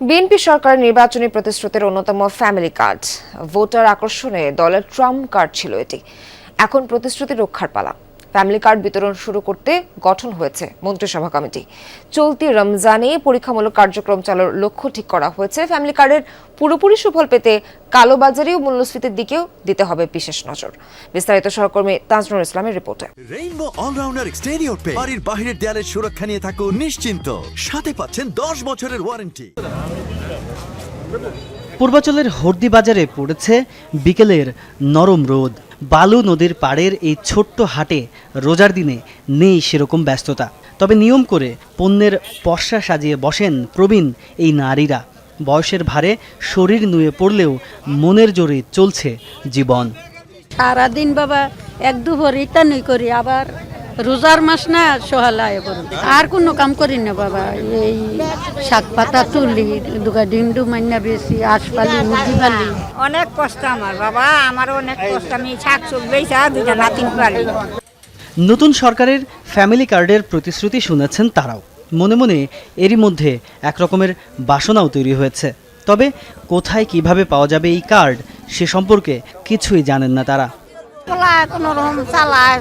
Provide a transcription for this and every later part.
BNP সরকারের নির্বাচনী প্রতিশ্রুতির অন্যতম ফ্যামিলি কার্ড। ভোটার আকর্ষণে দলের ট্রাম্প কার্ড ছিল এটি। এখন প্রতিশ্রুতি রক্ষার পালা। ফ্যামিলি কার্ড বিতরণ শুরু করতে গঠন হয়েছে মন্ত্রিসভা কমিটি। চলতি রমজানে পরীক্ষামূলক কার্যক্রম চালুর লক্ষ্য ঠিক করা হয়েছে। ফ্যামিলি কার্ডের পুরোপুরি সুফল পেতে কালোবাজারি ও মূল্যস্ফীতির দিকেও দিতে হবে বিশেষ নজর। বিস্তারিত সহকর্মী তাজনুর ইসলামের রিপোর্টে। রেইনবো অলরাউন্ডার এক্সটেরিয়র পে বাড়ির বাইরের দেয়ালের সুরক্ষা নিয়ে থাকুন নিশ্চিন্ত, সাথে পাচ্ছেন 10 বছরের ওয়ারেন্টি। পূর্বাঞ্চলের হর্দি বাজারে পড়েছে বিকেলের নরম রোদ। বালু নদীর পাড়ের এই ছোট্ট হাটে রোজার দিনে নেই সেরকম ব্যস্ততা, তবে নিয়ম করে পণ্যের পসরা সাজিয়ে বসেন প্রবীণ এই নারীরা। বয়সের ভারে শরীর নুয়ে পড়লেও মনের জোরে চলছে জীবন। সারাদিন বাবা এক দুপুর ইতানি করি, আবার রোজার মাস না সহালায় বলুন, আর কোনো কাম করি না বাবা। এই শাক পাতা তুলি, দুগা ডিন্ডু মান্না বেশি, আশপালি মুরগি পালি। অনেক কষ্ট আমার বাবা, আমার অনেক কষ্ট। আমি শাক সবজি দুইটা নাতিন পালি। নতুন সরকারের ফ্যামিলি কার্ডের প্রতিশ্রুতি শুনেছেন তারাও। মনে মনে এরই মধ্যে একরকমের বাসনাও তৈরি হয়েছে। তবে কোথায় কিভাবে পাওয়া যাবে এই কার্ড সে সম্পর্কে কিছুই জানেন না তারা। কোনো রকম চালায়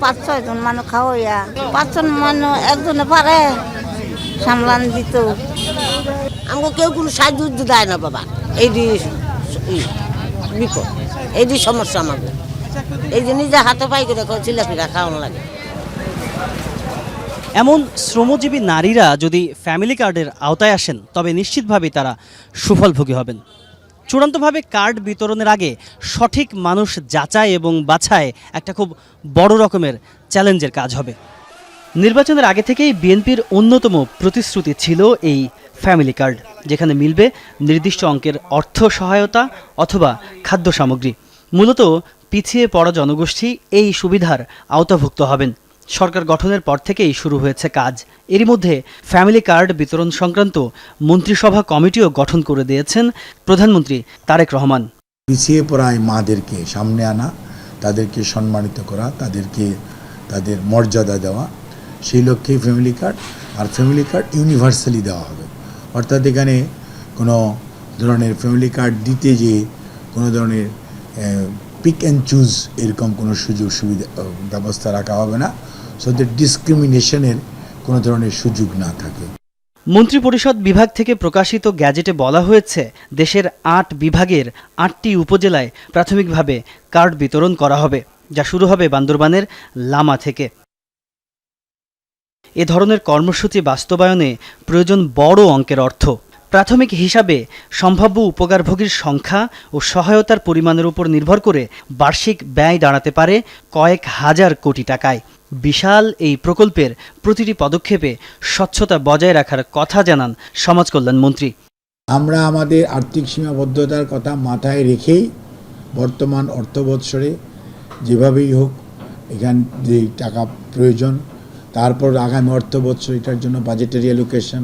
5-6 জন মানুষ খাওয়াইয়া, 5 জন মানুষ একজনে পারে সামলান দিত। আমাকে কেউ কোনো সাহায্য দেয় না বাবা। এই বিপদ, এই সমস্যা আমাকে। এই যে নিজে হাতে পাই করে চিলাপিলা খাওয়ানো লাগে। এমন শ্রমজীবী নারীরা যদি ফ্যামিলি কার্ডের আওতায় আসেন তবে নিশ্চিতভাবেই তারা সুফলভোগী হবেন। চূড়ান্তভাবে কার্ড বিতরণের আগে সঠিক মানুষ যাচাই এবং বাছাই একটা খুব বড় রকমের চ্যালেঞ্জের কাজ হবে। নির্বাচনের আগে থেকেই বিএনপির অন্যতম প্রতিশ্রুতি ছিল এই ফ্যামিলি কার্ড, যেখানে মিলবে নির্দিষ্ট অঙ্কের অর্থ সহায়তা অথবা খাদ্য সামগ্রী। মূলত পিছিয়ে পড়া জনগোষ্ঠী এই সুবিধার আওতাভুক্ত হবেন। সরকার গঠনের পর থেকেই শুরু হয়েছে কাজ। এরই মধ্যে ফ্যামিলি কার্ড বিতরণ সংক্রান্ত মন্ত্রিসভা কমিটিও গঠন করে দিয়েছেন প্রধানমন্ত্রী তারেক রহমান। পিছিয়ে পড়া মাদেরকে সামনে আনা, তাদেরকে সম্মানিত করা, তাদেরকে তাদের মর্যাদা দেওয়া, সেই লক্ষ্যেই ফ্যামিলি কার্ড। আর ফ্যামিলি কার্ড ইউনিভার্সালি দেওয়া হবে, অর্থাৎ এখানে কোনো ধরনের ফ্যামিলি কার্ড দিতে যেয়ে কোনো ধরনের পিক অ্যান্ড চুজ এরকম কোনো সুযোগ সুবিধা ব্যবস্থা রাখা হবে না, সো দ্যাট ডিসক্রিমিনেশনের কোনো ধরনের সুযোগ না থাকে। মন্ত্রিপরিষদ বিভাগ থেকে প্রকাশিত গ্যাজেটে বলা হয়েছে, দেশের 8 বিভাগের 8টি উপজেলায় প্রাথমিকভাবে কার্ড বিতরণ করা হবে, যা শুরু হবে বান্দরবানের লামা থেকে। এ ধরনের কর্মসূচি বাস্তবায়নে প্রয়োজন বড় অঙ্কের অর্থ। প্রাথমিক হিসাবে সম্ভাব্য উপকারভোগীর সংখ্যা ও সহায়তার পরিমাণের উপর নির্ভর করে বার্ষিক ব্যয় দাঁড়াতে পারে কয়েক হাজার কোটি টাকায়। বিশাল এই প্রকল্পের প্রতিটি পদক্ষেপে স্বচ্ছতা বজায় রাখার কথা জানান সমাজ কল্যাণ মন্ত্রী। আমরা আমাদের আর্থিক সীমাবদ্ধতার কথা মাথায় রেখেই বর্তমান অর্থবৎসরে যেভাবেই হোক এখান যে টাকা প্রয়োজন, তারপর আগামী অর্থবৎসর এটার জন্য বাজেটারি অ্যালোকেশন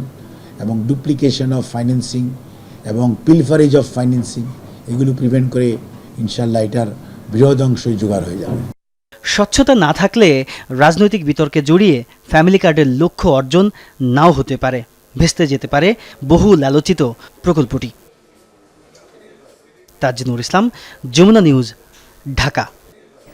এবং ডুপ্লিকেশন অফ ফাইন্যান্সিং এবং পিলফারেজ অফ ফাইন্যান্সিং, এগুলো প্রিভেন্ট করে ইনশাল্লাহ এটার বৃহৎ অংশই জোগাড় হয়ে যাবে। স্বচ্ছতা না থাকলে রাজনৈতিক বিতর্কে জড়িয়ে ফ্যামিলি কার্ডের লক্ষ্য অর্জন নাও হতে পারে, ভেস্তে যেতে পারে বহুল আলোচিত প্রকল্পটি। তাজনুর ইসলাম, যমুনা নিউজ, ঢাকা।